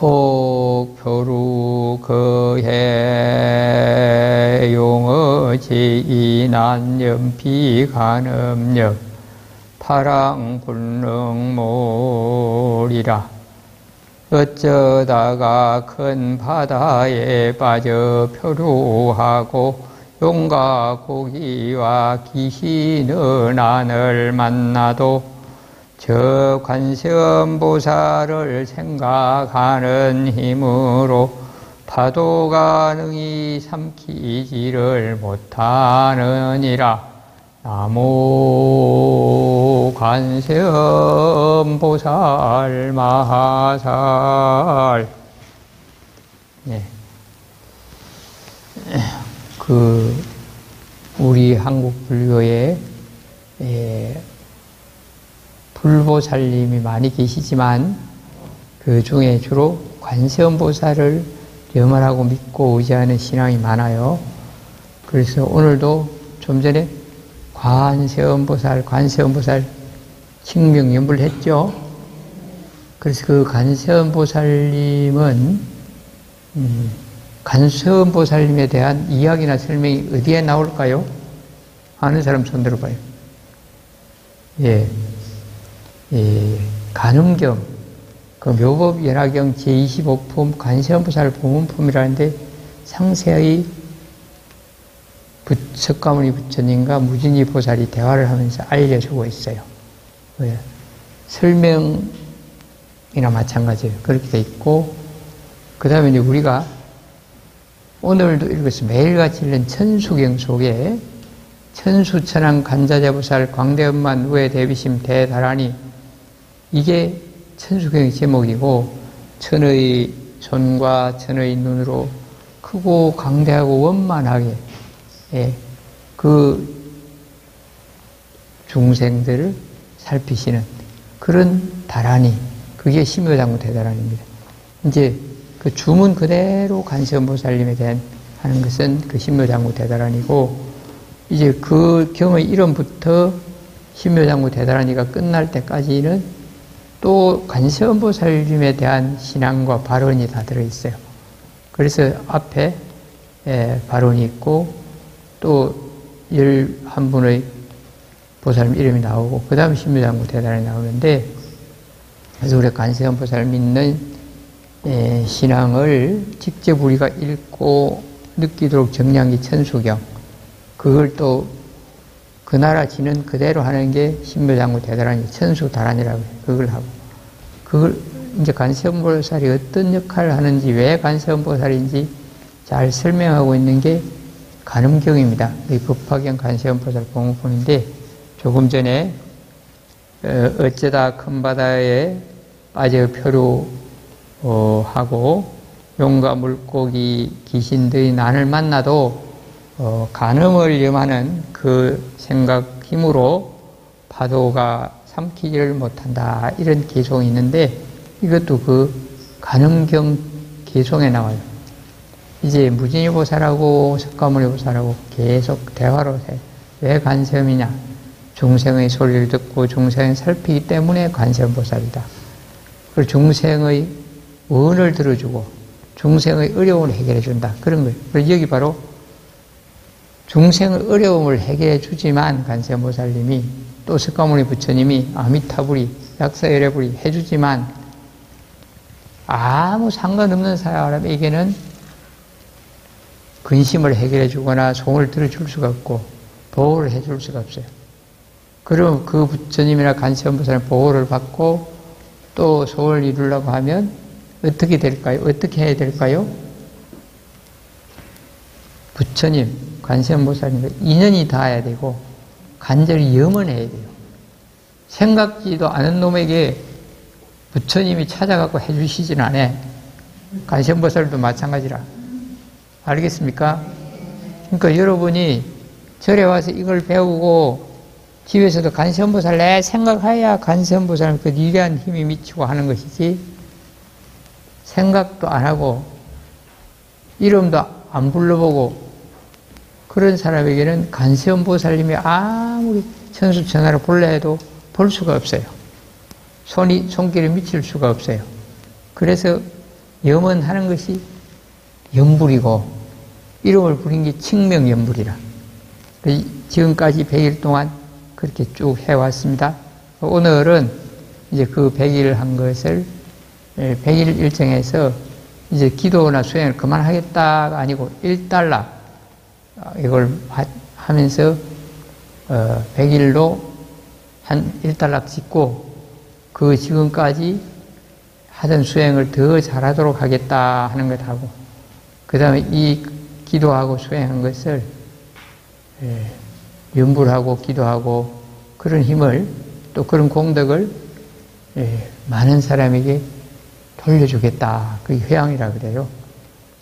혹 표루 거해 용어 제이난 연피 간음력 파랑 불능몰이라. 어쩌다가 큰 바다에 빠져 표류하고 용과 고기와 귀신의 난을 만나도 저 관세음보살을 생각하는 힘으로 파도가 능히 삼키지를 못하느니라. 나무 관세음보살 마하살. 네. 우리 한국 불교에 불보살님이 많이 계시지만 그 중에 주로 관세음보살을 염원하고 믿고 의지하는 신앙이 많아요. 그래서 오늘도 좀 전에 관세음보살 칭명연불을 했죠. 그래서 그 관세음보살님은 관세음보살님에 대한 이야기나 설명이 어디에 나올까요? 아는 사람 손 들어봐요. 간음경, 그 묘법연화경 제25품 관세음보살 보문품이라는데 상세히 석가모니 부처님과 무진이 보살이 대화를 하면서 알려주고 있어요. 설명이나 마찬가지예요. 그렇게 돼 있고, 그 다음에 이제 우리가 오늘도 읽었어요. 매일같이 읽는 천수경 속에 천수천왕 간자자보살 광대엄만 우에 대비심 대다라니, 이게 천수경의 제목이고, 천의 손과 천의 눈으로 크고 강대하고 원만하게 그 중생들을 살피시는 그런 다라니, 그게 심요장구 대다라니입니다. 이제 그 주문 그대로 관세음보살님에 대한 하는 것은 그 심요장구 대다라니고, 이제 그 경의 이름부터 심요장구 대다라니가 끝날 때까지는 또 관세음보살님에 대한 신앙과 발언이 다 들어있어요. 그래서 앞에 발언이 있고 또 11분의 보살님 이름이 나오고 그 다음에 심요장구 대단히 나오는데, 그래서 우리 관세음보살 믿는 신앙을 직접 우리가 읽고 느끼도록 정량기 천수경, 그걸 또 그 나라 지는 그대로 하는 게 심묘장구 대다라니 천수다란이라고 해요. 그걸 하고, 그걸 이제 관세음보살이 어떤 역할을 하는지, 왜 관세음보살인지 잘 설명하고 있는 게 간음경입니다. 이 법화경 관세음보살 보문품인데, 조금 전에 어쩌다 큰 바다에 빠져 표류하고 용과 물고기 귀신들이 난을 만나도 간음을 염하는 그 생각 힘으로 파도가 삼키지를 못한다, 이런 개송이 있는데, 이것도 그 간음경 개송에 나와요. 이제 무진이 보살하고 석가모니 보살하고 계속 대화로 해. 왜 관세음이냐? 중생의 소리를 듣고 중생을 살피기 때문에 관세음보살이다. 그리고 중생의 원을 들어주고 중생의 어려움을 해결해 준다, 그런 거예요. 그래서 여기 바로 중생의 어려움을 해결해 주지만 관세음보살님이, 또 석가모니 부처님이 아미타불이 약사열애불이 해주지만, 아무 상관없는 사람에게는 근심을 해결해 주거나 소원을 들어줄 수가 없고 보호를 해줄 수가 없어요. 그럼 그 부처님이나 관세음보살의 보호를 받고 또 소원을 이루려고 하면 어떻게 될까요? 어떻게 해야 될까요? 부처님, 관세음보살님과 인연이 닿아야 되고 간절히 염원해야 돼요. 생각지도 않은 놈에게 부처님이 찾아가고 해주시진 않아. 관세음보살도 마찬가지라. 알겠습니까? 그러니까 여러분이 절에 와서 이걸 배우고 집에서도 관세음보살 내 생각해야 관세음보살 그 위대한 힘이 미치고 하는 것이지, 생각도 안 하고 이름도 안 불러보고 그런 사람에게는 관세음보살님이 아무리 천수천하를 볼래 해도 볼 수가 없어요. 손길이 미칠 수가 없어요. 그래서 염원하는 것이 염불이고 이름을 부린 게 칙명염불이라. 지금까지 100일 동안 그렇게 쭉 해왔습니다. 오늘은 이제 그 100일 한 것을 100일 일정에서 이제 기도나 수행을 그만하겠다가 아니고 1달락 이걸 하면서 100일로 한 1달락 짓고 그 지금까지 하던 수행을 더 잘하도록 하겠다 하는 것하고 그 다음에 이 기도하고 수행한 것을 염불하고 기도하고 그런 힘을 또 그런 공덕을 많은 사람에게 돌려주겠다. 그게 회양이라 그래요.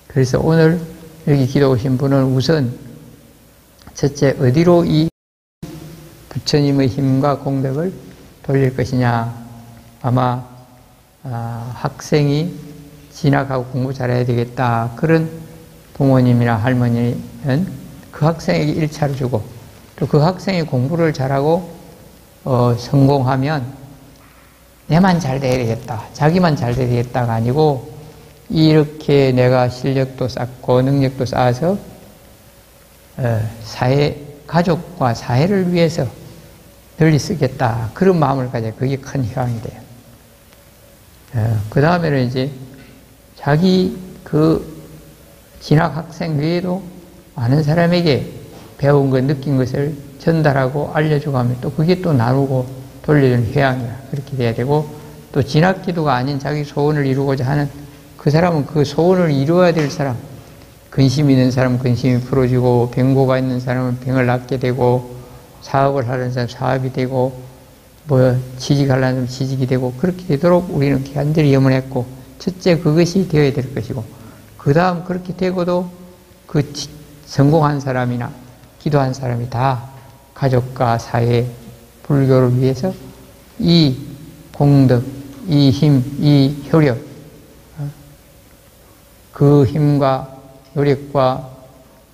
그래서 오늘 여기 기도 오신 분은 우선 첫째 어디로 이 부처님의 힘과 공덕을 돌릴 것이냐. 아마 학생이 진학하고 공부 잘해야 되겠다. 그런 부모님이나 할머니는 그 학생에게 일차를 주고 또 그 학생이 공부를 잘하고 성공하면 내만 잘 돼야 되겠다. 자기만 잘 돼야 되겠다가 아니고 이렇게 내가 실력도 쌓고 능력도 쌓아서 가족과 사회를 위해서 널리 쓰겠다. 그런 마음을 가져야 그게 큰 희망이 돼요. 그 다음에는 이제 자기 그 진학 학생 외에도 많은 사람에게 배운 것, 느낀 것을 전달하고 알려주고 하면 또 그게 또 나누고 돌려주는 회양이야. 그렇게 돼야 되고 또 진학 기도가 아닌 자기 소원을 이루고자 하는 그 사람은 그 소원을 이루어야 될 사람, 근심이 있는 사람은 근심이 풀어지고 병고가 있는 사람은 병을 낫게 되고 사업을 하는 사람은 사업이 되고 취직하려는 사람은 취직이 되고 그렇게 되도록 우리는 간절히 염원했고 첫째 그것이 되어야 될 것이고 그 다음 그렇게 되고도 그 성공한 사람이나 기도한 사람이 다 가족과 사회, 불교를 위해서 이 공덕, 이 힘, 이 효력 그 힘과 노력과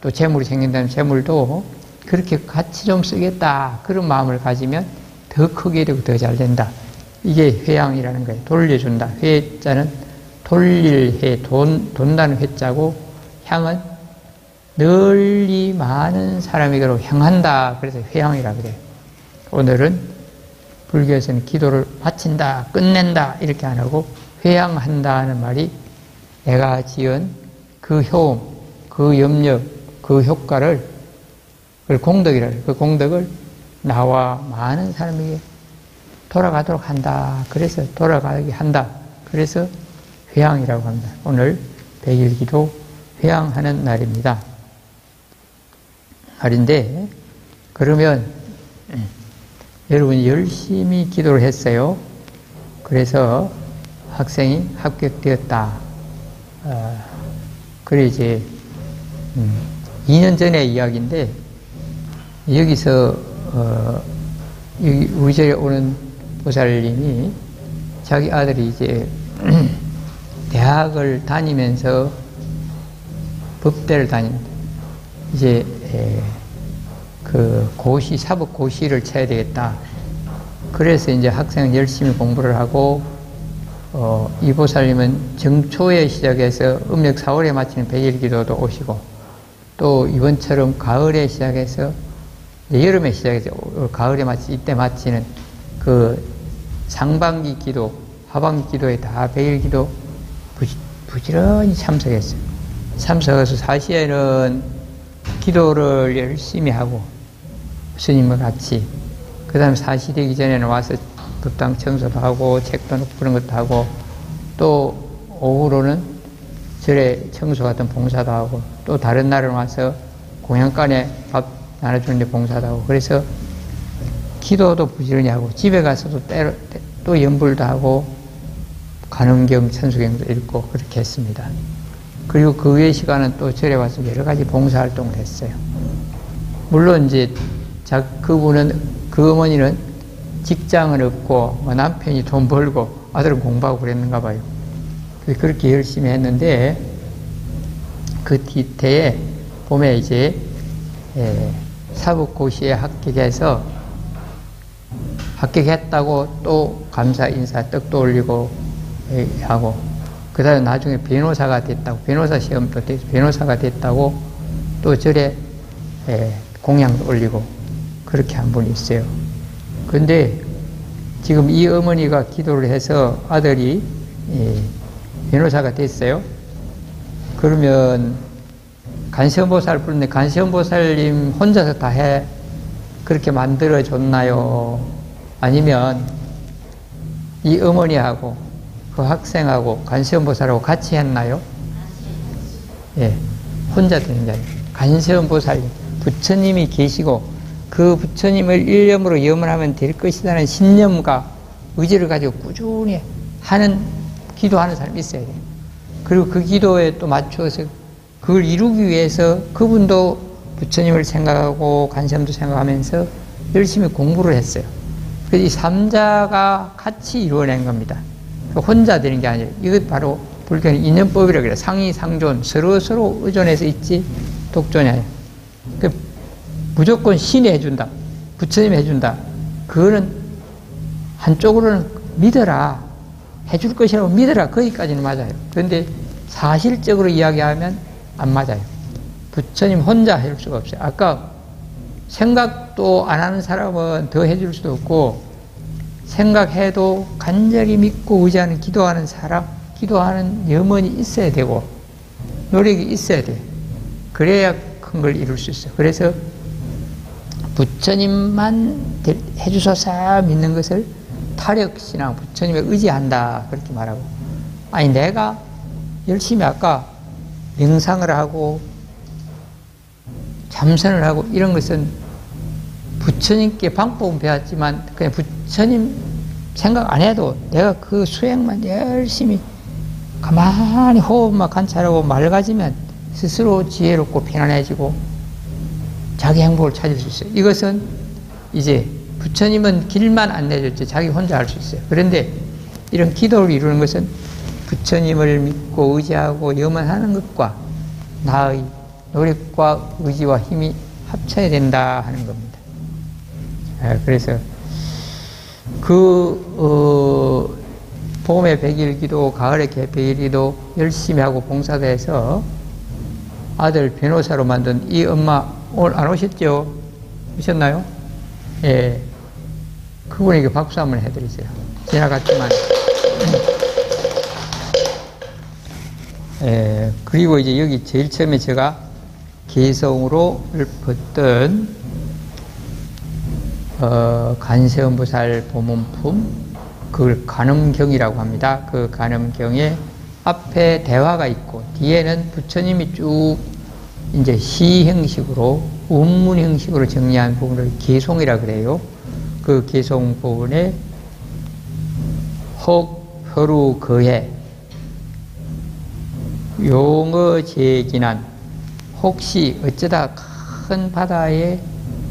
또 재물이 생긴다면 재물도 그렇게 같이 좀 쓰겠다. 그런 마음을 가지면 더 크게 되고 더 잘 된다. 이게 회양이라는 거예요. 돌려준다. 회자는 돌릴 해, 돈다는 회자고 향은 널리 많은 사람에게로 향한다. 그래서 회양이라고 그래요. 오늘은 불교에서는 기도를 마친다, 끝낸다 이렇게 안 하고 회양한다는 말이 내가 지은 그 효험, 그 염력, 그 효과를 그걸 공덕이라 해요. 그 공덕을 나와 많은 사람에게 돌아가도록 한다. 그래서 돌아가게 한다. 그래서 회양이라고 합니다. 오늘 100일 기도 회양하는 날입니다. 말인데 그러면 여러분이 열심히 기도를 했어요. 그래서 학생이 합격되었다. 그래 이제 2년 전의 이야기인데 여기서 여기 우리 절에 오는 보살님이 자기 아들이 이제 대학을 다니면서 법대를 다닙니다. 이제 그 고시, 사법 고시를 쳐야 되겠다. 그래서 이제 학생은 열심히 공부를 하고 이 보살님은 정초에 시작해서 음력 4월에 마치는 100일 기도도 오시고 또 이번처럼 가을에 시작해서 여름에 시작해서 가을에 이때 마치는 그 상반기 기도, 하반기 기도에 다 100일 기도 부지런히 참석했어요. 참석해서 4시에는 기도를 열심히 하고 스님과 같이 그 다음에 4시 되기 전에는 와서 법당 청소도 하고 책도 놓고 그런 것도 하고 또 오후로는 절에 청소 같은 봉사도 하고 또 다른 날은 와서 공양간에 밥 나눠주는데 봉사도 하고 그래서 기도도 부지런히 하고 집에 가서도 또 연불도 하고 간음경, 천수경도 읽고 그렇게 했습니다. 그리고 그 외의 시간은 또 절에 와서 여러 가지 봉사활동을 했어요. 물론 이제 그 어머니는 직장은 없고 남편이 돈 벌고 아들은 공부하고 그랬는가 봐요. 그렇게 열심히 했는데 그 뒤태에 봄에 이제 사법고시에 합격해서 합격했다고 또 감사 인사 떡도 올리고 하고 그 다음에 나중에 변호사가 됐다고, 변호사 시험도 돼서 변호사가 됐다고 또 절에 공양도 올리고 그렇게 한 분이 있어요. 근데 지금 이 어머니가 기도를 해서 아들이 변호사가 됐어요. 그러면 간세음보살 부르는데 간세음보살님 혼자서 다 해 그렇게 만들어줬나요? 아니면 이 어머니하고 그 학생하고 간세음보살하고 같이 했나요? 예, 혼자 되는 게 아니에요. 간세음보살님, 부처님이 계시고 그 부처님을 일념으로 염원하면 될 것이라는 신념과 의지를 가지고 꾸준히 하는 기도하는 사람이 있어야 돼요. 그리고 그 기도에 또 맞추어서 그걸 이루기 위해서 그분도 부처님을 생각하고 간세음도 생각하면서 열심히 공부를 했어요. 그래서 이 삼자가 같이 이루어낸 겁니다. 혼자 되는 게 아니에요. 이것 바로 불교는 인연법이라고 그래요. 상이 상존, 서로 의존해서 있지 독존이 아니에요. 무조건 신이 해준다, 부처님이 해준다. 그거는 한쪽으로는 믿어라, 해줄 것이라고 믿어라. 거기까지는 맞아요. 그런데 사실적으로 이야기하면 안 맞아요. 부처님 혼자 해줄 수가 없어요. 아까 생각도 안 하는 사람은 더 해줄 수도 없고, 생각해도 간절히 믿고 의지하는 기도하는 사람, 기도하는 염원이 있어야 되고 노력이 있어야 돼요. 그래야 큰 걸 이룰 수 있어요. 그래서 부처님만 해주소서 믿는 것을 타력신앙, 부처님을 의지한다 그렇게 말하고, 아니 내가 열심히 아까 명상을 하고 참선을 하고 이런 것은 부처님께 방법은 배웠지만 그냥 부처님 생각 안 해도 내가 그 수행만 열심히 가만히 호흡만 관찰하고 맑아지면 스스로 지혜롭고 편안해지고 자기 행복을 찾을 수 있어요. 이것은 이제 부처님은 길만 안내줬지 자기 혼자 할 수 있어요. 그런데 이런 기도를 이루는 것은 부처님을 믿고 의지하고 염원하는 것과 나의 노력과 의지와 힘이 합쳐야 된다 하는 겁니다. 그래서 봄에 100일 기도, 가을에 100일 기도 열심히 하고 봉사도 해서 아들 변호사로 만든 이 엄마 오늘 안 오셨죠? 오셨나요? 예. 그분에게 박수 한번 해드리세요. 지나갔지만. 예. 그리고 이제 여기 제일 처음에 제가 개성으로 읊었던 간세음보살 보문품, 그걸 간음경이라고 합니다. 그 간음경에 앞에 대화가 있고 뒤에는 부처님이 쭉 이제 시 형식으로 원문 형식으로 정리한 부분을 개송이라 그래요. 그 개송 부분에 혹 혀루 거해 용어 제기난, 혹시 어쩌다 큰 바다에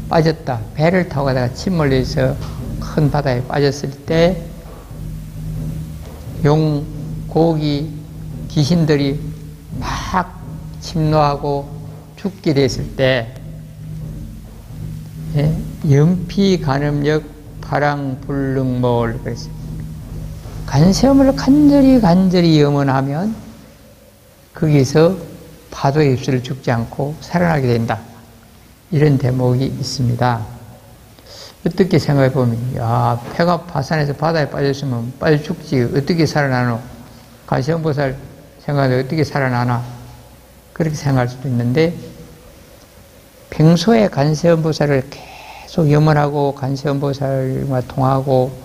빠졌다, 배를 타고 가다가 침몰해서 큰 바다에 빠졌을 때 용, 고기, 귀신들이 막 침노하고 죽게 됐을 때 연피 간음력 파랑불능몰, 그랬어요. 간세음을 간절히 염원하면 거기서 파도에 휩쓸려 죽지 않고 살아나게 된다. 이런 대목이 있습니다. 어떻게 생각해 보면, 야, 폐가 파산해서 바다에 빠졌으면 빨리 죽지. 어떻게 살아나노? 간세음보살 생각하는데 어떻게 살아나나? 그렇게 생각할 수도 있는데, 평소에 간세음보살을 계속 염원하고 간세음보살과 통하고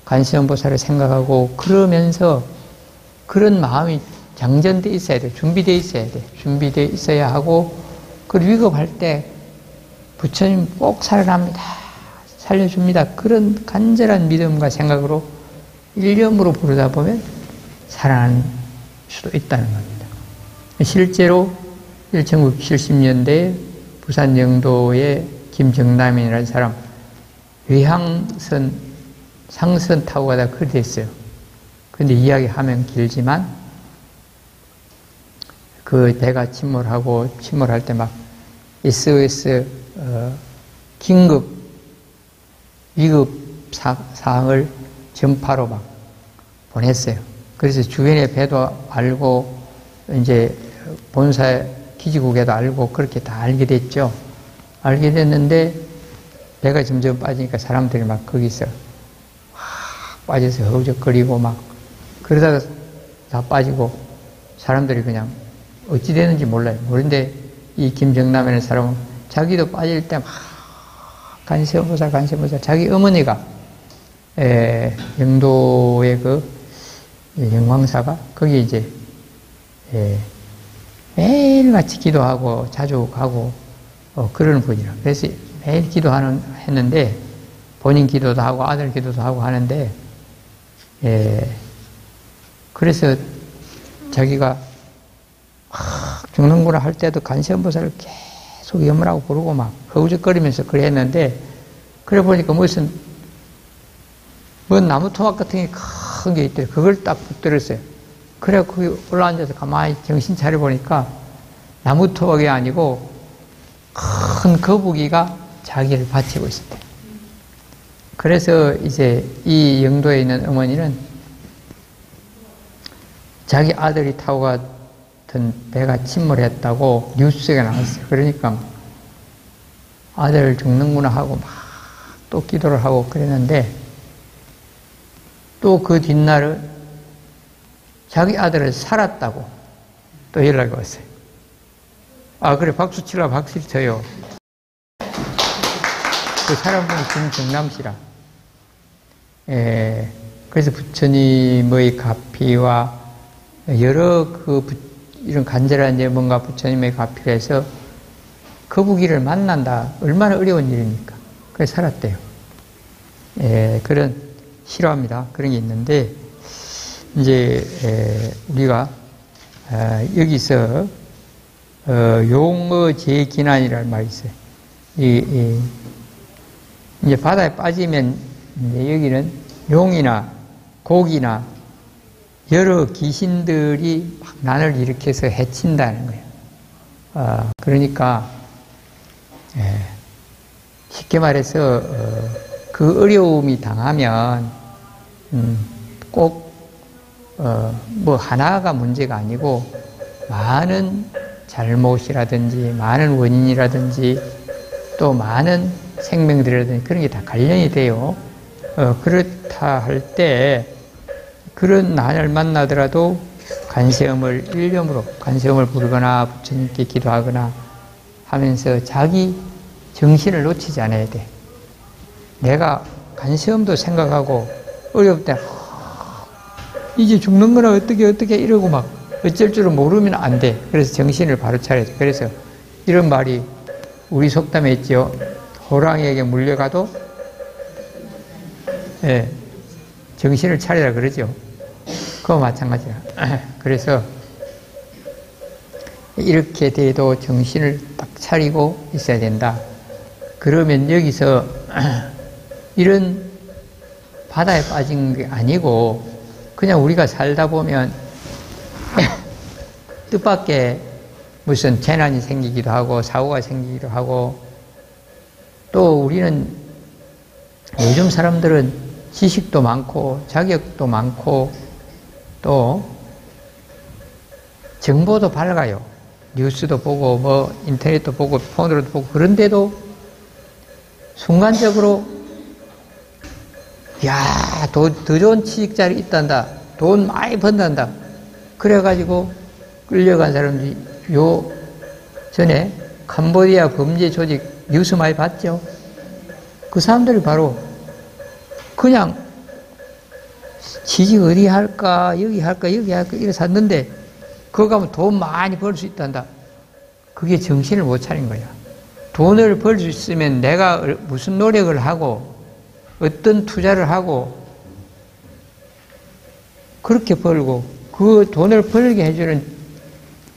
간세음보살을 생각하고 그러면서 그런 마음이 장전되어 있어야 돼. 준비되어 있어야 돼. 준비되어 있어야 하고, 그 위급할 때 부처님 꼭 살아납니다, 살려줍니다, 그런 간절한 믿음과 생각으로 일념으로 부르다 보면 살아날 수도 있다는 겁니다. 실제로 1970년대에 부산 영도의 김정남이라는 사람 외항선 상선 타고 가다가 그렇게 됐어요. 근데 이야기하면 길지만 그 배가 침몰할 때 막 SOS 긴급 위급 사항을 전파로 막 보냈어요. 그래서 주변의 배도 알고, 이제 본사 기지국에도 알고, 그렇게 다 알게 됐죠. 알게 됐는데, 배가 점점 빠지니까 사람들이 막 거기서 빠져서 허우적거리고 막, 그러다가 다 빠지고, 사람들이 그냥 어찌 되는지 몰라요. 모르는데, 이 김정남이라는 사람은 자기도 빠질 때 막, 간세음보살, 자기 어머니가, 영도의 그, 영광사가, 거기 이제, 매일같이 기도하고, 자주 가고, 그러는 분이라. 그래서 매일 했는데, 본인 기도도 하고, 아들 기도도 하고 하는데, 그래서 자기가, 죽는구나 할 때도 간세음보살을 계속 염라고 부르고 막 허우적거리면서 그래 했는데, 그래 보니까 무슨 나무 토막 같은 게 큰 게 있더래. 그걸 딱 붙들었어요. 그래 거기 올라앉아서 가만히 정신 차려 보니까 나무 토막이 아니고 큰 거북이가 자기를 바치고 있었대. 그래서 이제 이 영도에 있는 어머니는 자기 아들이 타고 갔던 배가 침몰했다고 뉴스가 나왔어요. 그러니까 아들 죽는구나 하고 막 또 기도를 하고 그랬는데, 또 그 뒷날을 자기 아들을 살았다고 또 연락이 왔어요. 아, 그래, 박수 치라, 박수 쳐요. 그 사람분이 김정남 씨라. 그래서 부처님의 가피와 여러 이런 간절한 예문과 부처님의 가피를 해서 거북이를 만난다. 얼마나 어려운 일입니까? 그래서 살았대요. 그런, 싫어합니다. 그런 게 있는데, 이제, 우리가, 여기서, 용어 제기난이라는 말이 있어요. 이제 바다에 빠지면, 이제 여기는 용이나 고기나 여러 귀신들이 막 난을 일으켜서 해친다는 거예요. 그러니까, 쉽게 말해서, 그 어려움이 당하면, 꼭, 뭐, 하나가 문제가 아니고, 많은 잘못이라든지, 많은 원인이라든지, 또 많은 생명들이라든지, 그런 게 다 관련이 돼요. 그렇다 할 때, 그런 난을 만나더라도, 간세음을 일념으로, 간세음을 부르거나, 부처님께 기도하거나 하면서 자기 정신을 놓치지 않아야 돼. 내가 간세음도 생각하고, 어려울 때, 이제 죽는 거나 어떻게 이러고 막 어쩔 줄을 모르면 안 돼. 그래서 정신을 바로 차려야 돼. 그래서 이런 말이 우리 속담에 있죠. 호랑이에게 물려가도, 정신을 차리라 그러죠. 그거 마찬가지야. 그래서 이렇게 돼도 정신을 딱 차리고 있어야 된다. 그러면 여기서 이런 바다에 빠진 게 아니고 그냥 우리가 살다 보면 뜻밖의 무슨 재난이 생기기도 하고 사고가 생기기도 하고, 또 우리는 요즘 사람들은 지식도 많고 자격도 많고 또 정보도 밝아요. 뉴스도 보고 뭐 인터넷도 보고 폰으로도 보고, 그런데도 순간적으로 야, 더 좋은 취직자리 있단다. 돈 많이 번단다. 그래가지고 끌려간 사람들이 요 전에 캄보디아 범죄 조직 뉴스 많이 봤죠? 그 사람들이 바로 그냥 취직 어디 할까, 여기 할까, 이래 샀는데 그거 가면 돈 많이 벌 수 있단다. 그게 정신을 못 차린 거야. 돈을 벌 수 있으면 내가 무슨 노력을 하고 어떤 투자를 하고 그렇게 벌고, 그 돈을 벌게 해주는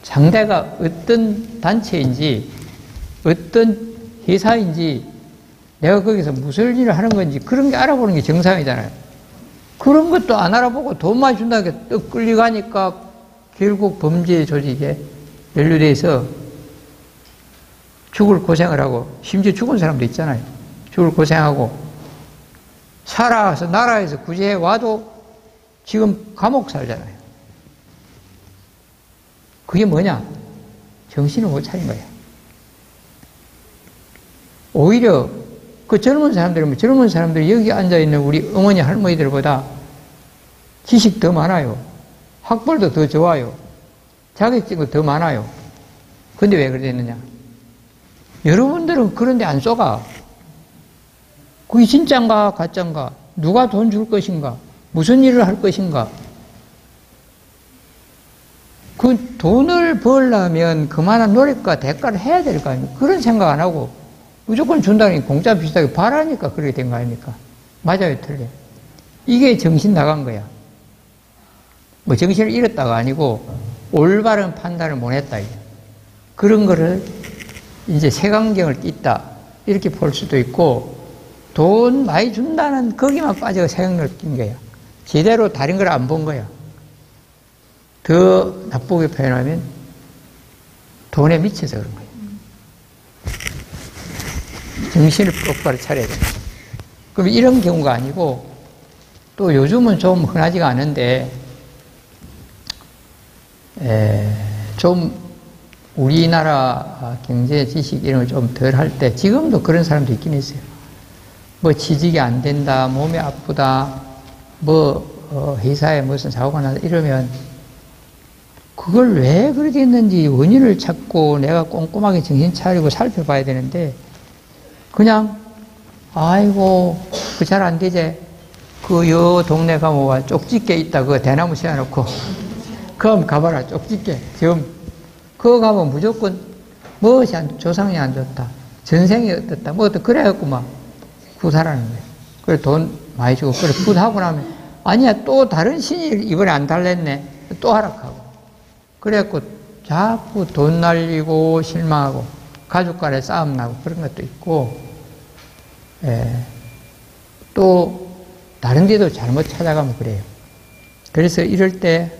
상대가 어떤 단체인지 어떤 회사인지 내가 거기서 무슨 일을 하는 건지 그런 게 알아보는 게 정상이잖아요. 그런 것도 안 알아보고 돈 많이 준다는 게 떡 끌려가니까 결국 범죄 조직에 연루돼서 죽을 고생을 하고, 심지어 죽은 사람도 있잖아요. 죽을 고생하고, 살아서 나라에서 구제해 와도 지금 감옥 살잖아요. 그게 뭐냐? 정신을 못 차린 거예요. 오히려 그 젊은 사람들이 여기 앉아있는 우리 어머니 할머니들보다 지식 더 많아요. 학벌도 더 좋아요. 자격증도 더 많아요. 근데 왜 그랬느냐? 여러분들은 그런데 안 쏘가. 그게 진짠가 가짠가? 누가 돈 줄 것인가? 무슨 일을 할 것인가? 그 돈을 벌려면 그만한 노력과 대가를 해야 될 거 아닙니까? 그런 생각 안 하고 무조건 준다니 공짜 비슷하게 바라니까 그렇게 된 거 아닙니까? 맞아요, 틀려요. 이게 정신 나간 거야. 뭐 정신을 잃었다가 아니고 올바른 판단을 못 했다. 그런 거를 이제 색안경을 낀다. 이렇게 볼 수도 있고, 돈 많이 준다는 거기만 빠져 색안경을 낀 거예요. 제대로 다른 걸 안 본 거야. 더 나쁘게 표현하면 돈에 미쳐서 그런 거예요. 정신을 똑바로 차려야 돼요. 그럼 이런 경우가 아니고, 또 요즘은 좀 흔하지가 않은데, 좀 우리나라 경제 지식 이런 걸 좀 덜 할 때, 지금도 그런 사람도 있긴 있어요. 뭐 취직이 안 된다, 몸이 아프다, 회사에 무슨 사고가 나다 이러면, 그걸 왜 그렇게 했는지 원인을 찾고 내가 꼼꼼하게 정신 차리고 살펴봐야 되는데, 그냥, 아이고, 그 잘 안 되지. 여 동네 가면 쪽집게 있다. 그거 대나무 세워놓고. 그럼 가봐라, 쪽집게. 지금, 그거 가면 무조건, 조상이 안 좋다. 전생이 어떻다. 그래갖고 막, 굿하라는 거예요. 그래, 돈 많이 주고, 그래, 굿하고 나면, 아니야, 또 다른 신이 이번에 안 달랬네. 또 하락하고. 그래갖고, 자꾸 돈 날리고, 실망하고, 가족 간에 싸움 나고, 그런 것도 있고, 또, 다른 데도 잘못 찾아가면 그래요. 그래서 이럴 때,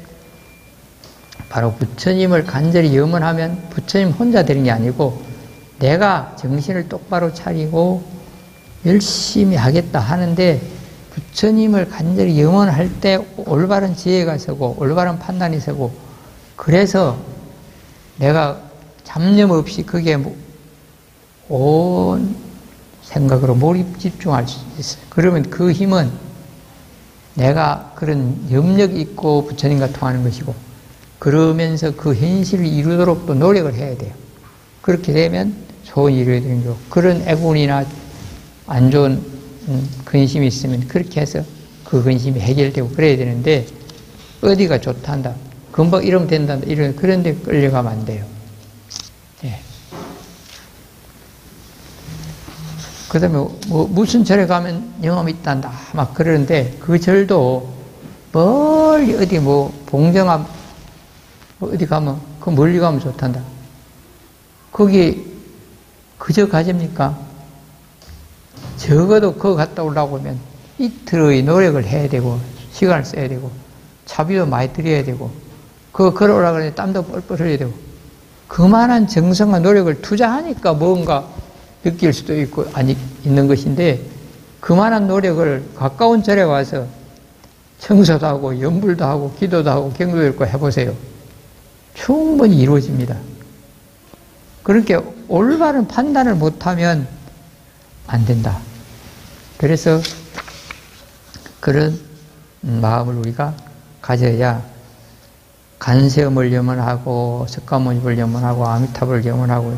바로 부처님을 간절히 염원하면 부처님 혼자 되는 게 아니고 내가 정신을 똑바로 차리고 열심히 하겠다 하는데 부처님을 간절히 염원할 때 올바른 지혜가 서고 올바른 판단이 서고 그래서 내가 잡념 없이 그게 온 생각으로 몰입 집중할 수 있어요. 그러면 그 힘은 내가 그런 염력 있고 부처님과 통하는 것이고 그러면서 그 현실을 이루도록 또 노력을 해야 돼요. 그렇게 되면 좋은 일이 되는 거고 그런 애군이나 안 좋은 근심이 있으면 그렇게 해서 그 근심이 해결되고 그래야 되는데 어디가 좋단다. 금방 이러면 된단다. 그런 데 끌려가면 안 돼요. 예. 그 다음에 무슨 절에 가면 영험이 있단다. 막 그러는데 그 절도 멀리 어디 봉정암 어디 가면 그 멀리 가면 좋단다. 거기 그저 가집니까? 적어도 그거 갔다 오려고 하면 이틀의 노력을 해야 되고 시간을 써야 되고 차비도 많이 들여야 되고 그거 걸어오려고 하면 땀도 뻘뻘 흘려야 되고 그만한 정성과 노력을 투자하니까 뭔가 느낄 수도 있고 아니 있는 것인데 그만한 노력을 가까운 절에 와서 청소도 하고 염불도 하고 기도도 하고 경도도 읽고 해보세요. 충분히 이루어집니다. 그렇게 올바른 판단을 못하면 안 된다. 그래서 그런 마음을 우리가 가져야 간세음을 염원하고 석가모니를 염원하고 아미타불을 염원하고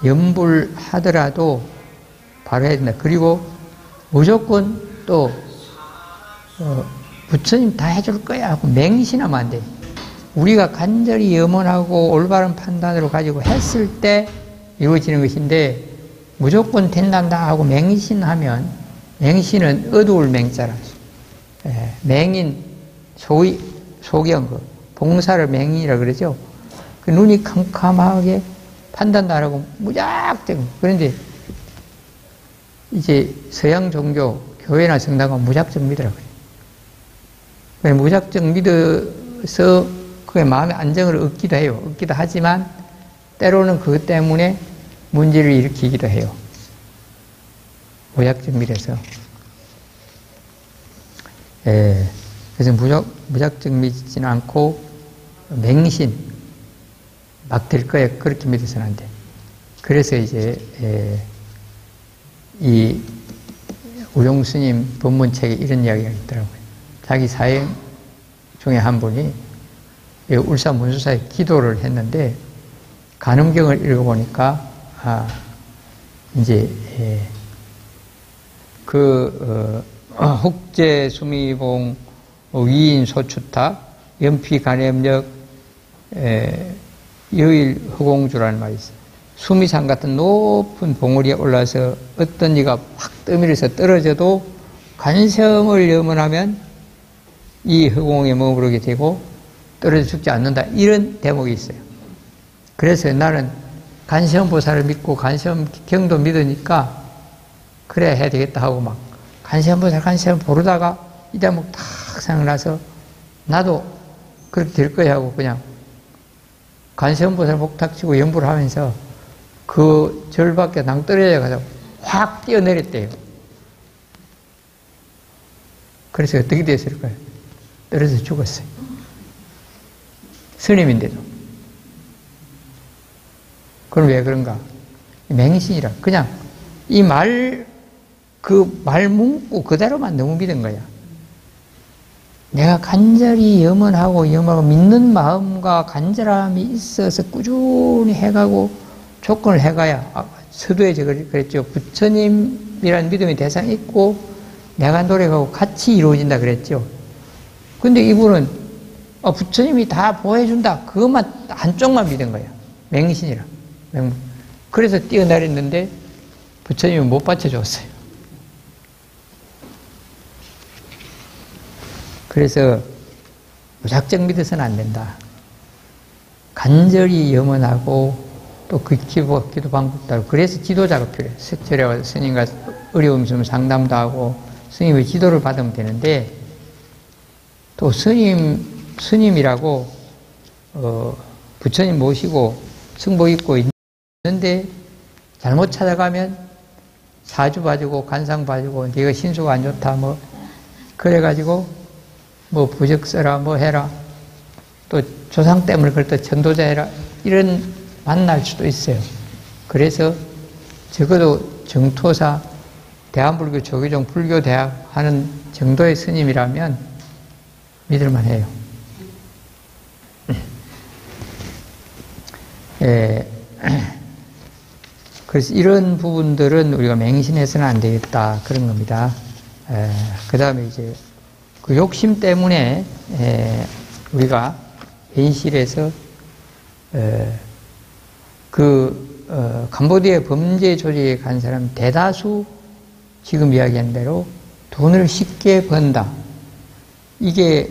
염불하더라도 바로 해야 된다. 그리고 무조건 또 부처님 다 해줄 거야 하고 맹신하면 안 돼. 우리가 간절히 염원하고 올바른 판단으로 가지고 했을 때 이루어지는 것인데 무조건 된단다 하고 맹신하면 맹신은 어두울 맹자라. 맹인 소경 봉사를 맹인이라 그러죠. 그 눈이 캄캄하게 판단도 안 하고 무작정 그런데 이제 서양 종교 교회나 성당은 무작정 믿으라 그래요. 무작정 믿어서 그게 마음의 안정을 얻기도 해요. 얻기도 하지만 때로는 그것 때문에 문제를 일으키기도 해요. 무작정 믿어서. 그래서 무작정 믿지는 않고 맹신 막 될 거야 그렇게 믿어서는 안 돼. 그래서 이제 이 우용스님 법문책에 이런 이야기가 있더라고요. 자기 사행 중에 한 분이 울산 문수사에 기도를 했는데 간음경을 읽어보니까 이제 혹제 수미봉 위인 소추타 연피 간염력 여일 허공주라는 말이 있어요. 수미산 같은 높은 봉우리에 올라서 어떤 이가 확 떠밀어서 떨어져도 간섬을 염원하면 이 허공에 머무르게 되고 떨어져 죽지 않는다. 이런 대목이 있어요. 그래서 나는 간섬보살을 믿고 간섬경도 믿으니까 그래야 해야 되겠다 하고 막 간섬보살 보르다가 이 대목 딱 생각나서 나도 그렇게 될 거야 하고 그냥 간섬보살 목탁치고 연부를 하면서 그 절 밖에 낭떠러져 가서 확 뛰어내렸대요. 그래서 어떻게 됐을까요? 떨어져 죽었어요. 스님인데도. 그럼 왜 그런가? 맹신이라. 그냥 이 말 문구 그대로만 너무 믿은 거야. 내가 간절히 염원하고 믿는 마음과 간절함이 있어서 꾸준히 해가고 조건을 해가야 서두에서 그랬죠. 부처님이라는 믿음의 대상이 있고 내가 노력하고 같이 이루어진다 그랬죠. 근데 이분은 부처님이 다 보호해준다. 그것만 한쪽만 믿은 거야. 맹신이라. 그래서 뛰어내렸는데 부처님은 못 받쳐줬어요. 그래서 무작정 믿어서는 안 된다. 간절히 염원하고 또 그 기도 방법도 하고 그래서 지도자가 필요해요. 절에 와서 스님과 어려움 있으면 상담도 하고 스님의 지도를 받으면 되는데 또 스님이라고 부처님 모시고 승복 입고 있는데 잘못 찾아가면 사주 봐주고 간상 봐주고 네가 신수가 안 좋다 뭐 그래가지고 뭐 부적 써라 뭐 해라 또 조상 때문에 그럴 때 전도자 해라 이런 만날 수도 있어요. 그래서 적어도 정토사 대한불교 조계종 불교대학 하는 정도의 스님이라면 믿을만 해요. 그래서 이런 부분들은 우리가 맹신해서는 안 되겠다 그런 겁니다. 그 다음에 이제 그 욕심 때문에 우리가 현실에서 캄보디아 범죄 조직에 간 사람 대다수 지금 이야기한 대로 돈을 쉽게 번다. 이게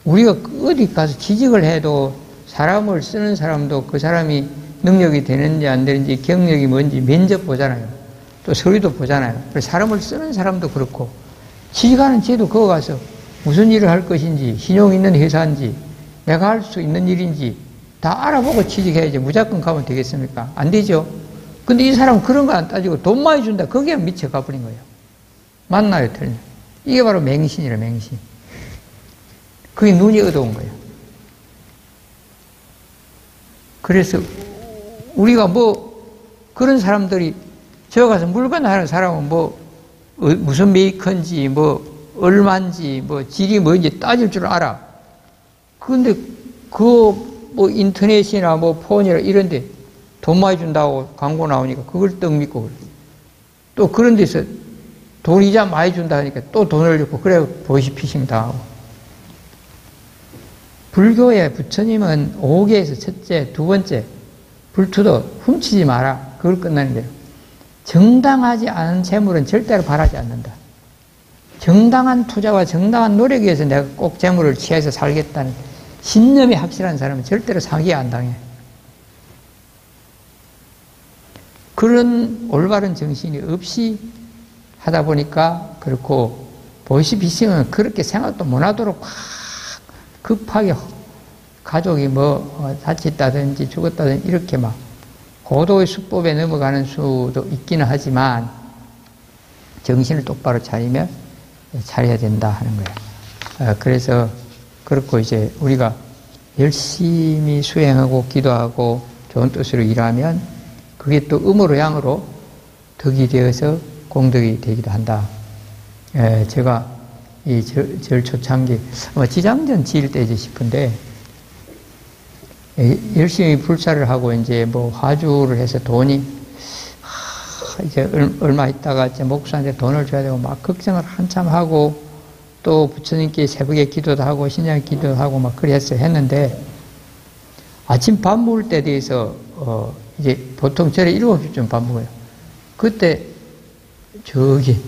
우리가 어디 가서 취직을 해도 사람을 쓰는 사람도 그 사람이 능력이 되는지 안 되는지 경력이 뭔지 면접 보잖아요. 또 서류도 보잖아요. 그래서 사람을 쓰는 사람도 그렇고 취직하는 쟤도 거기 가서 무슨 일을 할 것인지 신용 있는 회사인지 내가 할 수 있는 일인지 다 알아보고 취직해야지 무조건 가면 되겠습니까? 안 되죠. 근데 이 사람은 그런 거 안 따지고 돈 많이 준다. 거기에 미쳐 가버린 거예요. 맞나요? 틀려. 이게 바로 맹신이라 맹신. 그게 눈이 어두운 거예요. 그래서 우리가 그런 사람들이 저 가서 물건 하는 사람은 무슨 메이커인지 얼마인지 질이 뭔지 따질 줄 알아. 그런데 인터넷이나 폰이나 이런데 돈 많이 준다고 광고 나오니까 그걸 떡 믿고 그래. 또 그런 데서 돈 이자 많이 준다 하니까 또 돈을 줬고 그래 보이스피싱 당하고. 불교의 부처님은 5계에서 첫째, 두 번째 불투도 훔치지 마라. 그걸 끝나는 거예요. 정당하지 않은 재물은 절대로 바라지 않는다. 정당한 투자와 정당한 노력에 의해서 내가 꼭 재물을 취해서 살겠다는 신념이 확실한 사람은 절대로 사기 안 당해. 그런 올바른 정신이 없이 하다 보니까 그렇고 보이스피싱은 그렇게 생각도 못하도록 막 급하게 가족이 다쳤다든지 죽었다든지 이렇게 막 고도의 수법에 넘어가는 수도 있기는 하지만 정신을 똑바로 차려야 된다 하는 거예요. 그래서 그렇고 이제 우리가 열심히 수행하고 기도하고 좋은 뜻으로 일하면 그게 또 음으로 양으로 덕이 되어서 공덕이 되기도 한다. 제가 이 절 초창기 지장전 지을 때지 싶은데 열심히 불사를 하고 이제 뭐 화주를 해서 돈이 이제 얼마 있다가 이제 목사한테 돈을 줘야 되고 막 걱정을 한참 하고 또 부처님께 새벽에 기도도 하고 신장 기도도 하고 막 그랬어요. 했는데 아침 밥 먹을 때 돼서 이제 보통 절에 7시쯤 밥 먹어요. 그때 저기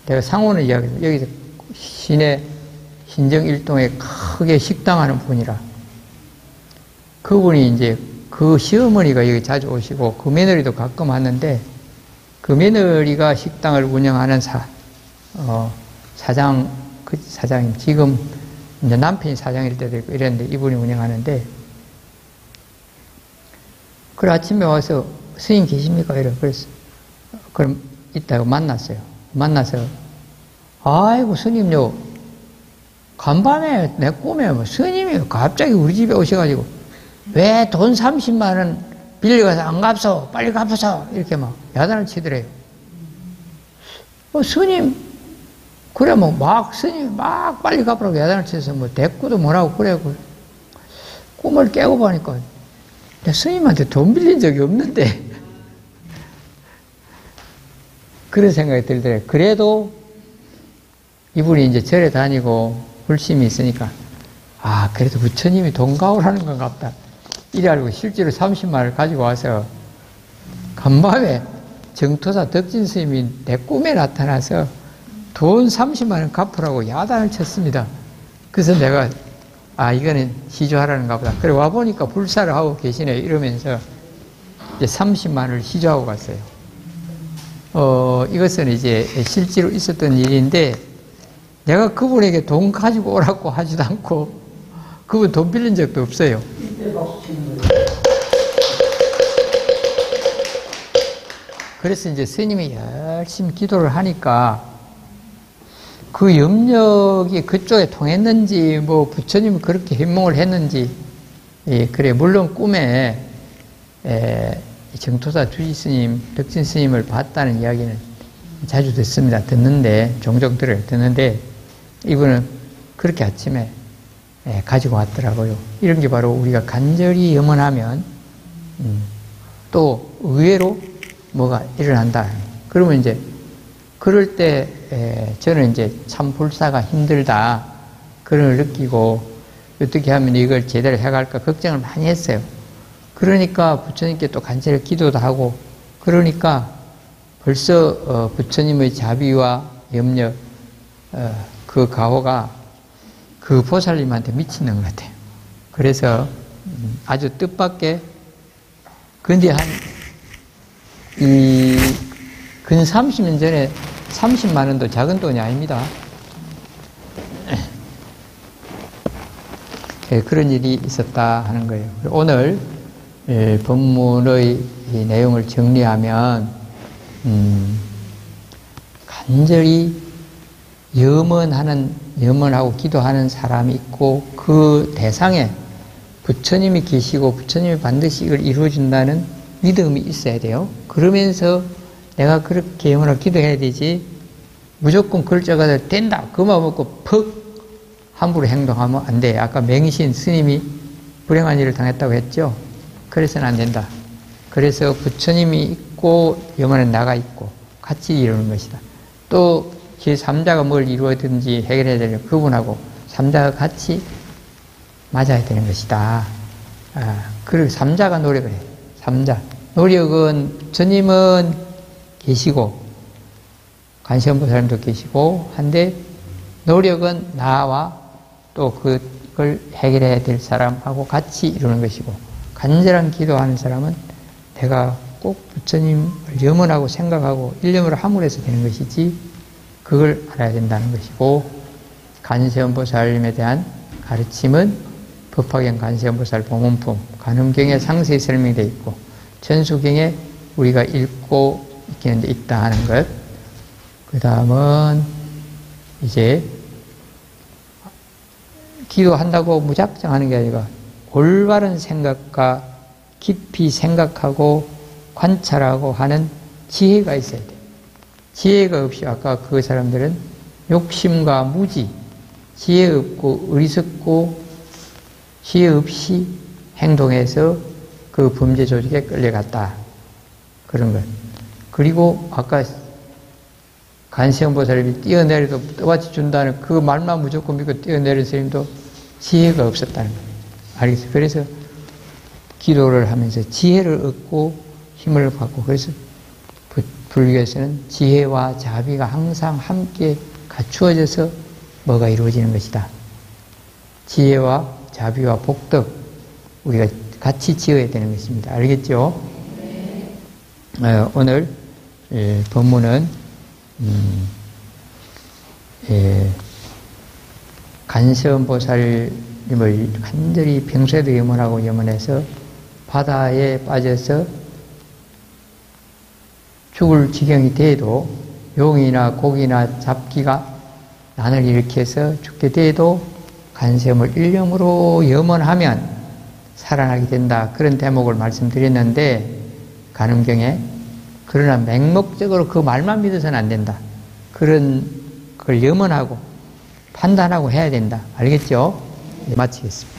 내가 상호는 이야기했어요. 여기서 시내 신정 일동에 크게 식당하는 분이라 그분이 이제 그 시어머니가 여기 자주 오시고 그 며느리도 가끔 왔는데 그 며느리가 식당을 운영하는 사장, 그 사장님, 지금 이제 남편이 사장일 때도 있고 이랬는데 이분이 운영하는데 그래 아침에 와서 스님 계십니까? 이래. 그래서 그럼 이따가 만났어요. 만나서 아이고 스님요 간밤에 내 꿈에 뭐 스님이 갑자기 우리 집에 오셔가지고 왜 돈 30만 원 빌려가서 안 갚소? 빨리 갚으소? 이렇게 막 야단을 치더래요. 스님 그래 뭐 막 스님이 막 빨리 갚으라고 야단을 쳐서 뭐 대꾸도 뭐라고 그래 꿈을 깨고 보니까 내가 스님한테 돈 빌린 적이 없는데 그런 생각이 들더래요. 그래도 이분이 이제 절에 다니고 불심이 있으니까 그래도 부처님이 돈 가오라는 건 같다. 이래 알고 실제로 30만 원을 가지고 와서 간밤에 정토사 덕진 스님이 내 꿈에 나타나서 돈 30만 원 갚으라고 야단을 쳤습니다. 그래서 내가 이거는 시주하라는가 보다. 그래 와보니까 불사를 하고 계시네 이러면서 이제 30만 원을 시주하고 갔어요. 이것은 이제 실제로 있었던 일인데 내가 그분에게 돈 가지고 오라고 하지도 않고 그분 돈 빌린 적도 없어요. 그래서 이제 스님이 열심히 기도를 하니까 그 염력이 그쪽에 통했는지 뭐 부처님이 그렇게 현몽을 했는지 그래 물론 꿈에 정토사 주지 스님, 덕진 스님을 봤다는 이야기는 자주 듣습니다. 종종 듣는데 이분은 그렇게 아침에 가지고 왔더라고요. 이런 게 바로 우리가 간절히 염원하면 또 의외로 뭐가 일어난다. 그러면 이제 그럴 때 저는 이제 참 불사가 힘들다 그런 걸 느끼고 어떻게 하면 이걸 제대로 해갈까 걱정을 많이 했어요. 그러니까 부처님께 또 간절히 기도도 하고 그러니까 벌써 부처님의 자비와 염려 그 가호가 그 보살님한테 미치는 것 같아요. 그래서 아주 뜻밖의 근데 근 30년 전에 30만 원도 작은 돈이 아닙니다. 그런 일이 있었다 하는 거예요. 오늘 본문의 이 내용을 정리하면 간절히 염원하고 기도하는 사람이 있고 그 대상에 부처님이 계시고 부처님이 반드시 이걸 이루어준다는 믿음이 있어야 돼요. 그러면서 내가 그렇게 염원하고 기도해야 되지 무조건 글자가 된다 그 마음 먹고 퍽 함부로 행동하면 안 돼. 아까 맹신 스님이 불행한 일을 당했다고 했죠. 그래서는 안 된다. 그래서 부처님이 있고 염원은 나가 있고 같이 이루는 것이다. 또 제3자가 뭘 이루어든지 해결해야 되는 그분하고 3자가 같이 맞아야 되는 것이다. 그리고 3자가 노력을 해요. 3자. 노력은 부처님은 계시고 관세음보살님도 계시고 한데 노력은 나와 또 그걸 해결해야 될 사람하고 같이 이루는 것이고 간절한 기도하는 사람은 내가 꼭 부처님을 염원하고 생각하고 일념으로 함으로 해서 되는 것이지 그걸 알아야 된다는 것이고 관세음보살님에 대한 가르침은 법화경 관세음보살 봉헌품 관음경에 상세히 설명되어 있고 전수경에 우리가 읽고 있기는 있다 하는 것. 그 다음은 이제 기도한다고 무작정 하는 게 아니라 올바른 생각과 깊이 생각하고 관찰하고 하는 지혜가 있어야 돼요. 지혜가 없이 아까 그 사람들은 욕심과 무지, 지혜 없고 어리석고 지혜 없이 행동해서 그 범죄 조직에 끌려갔다. 그런 것. 그리고 아까 간세음보살이 뛰어내려도 떠받쳐 준다는 그 말만 무조건 믿고 뛰어내린 스님도 지혜가 없었다는 거예요. 알겠어요? 그래서 기도를 하면서 지혜를 얻고 힘을 받고, 그래서 불교에서는 지혜와 자비가 항상 함께 갖추어져서 뭐가 이루어지는 것이다. 지혜와 자비와 복덕, 우리가 같이 지어야 되는 것입니다. 알겠죠? 오늘 법문은 간세음보살님을 간절히 평소에도 염원하고 염원해서 바다에 빠져서 죽을 지경이 돼도 용이나 고기나 잡기가 난을 일으켜서 죽게 돼도 간세음을 일념으로 염원하면 살아나게 된다. 그런 대목을 말씀드렸는데 간음경에, 그러나 맹목적으로 그 말만 믿어서는 안 된다. 그런 걸 염원하고 판단하고 해야 된다. 알겠죠? 네, 마치겠습니다.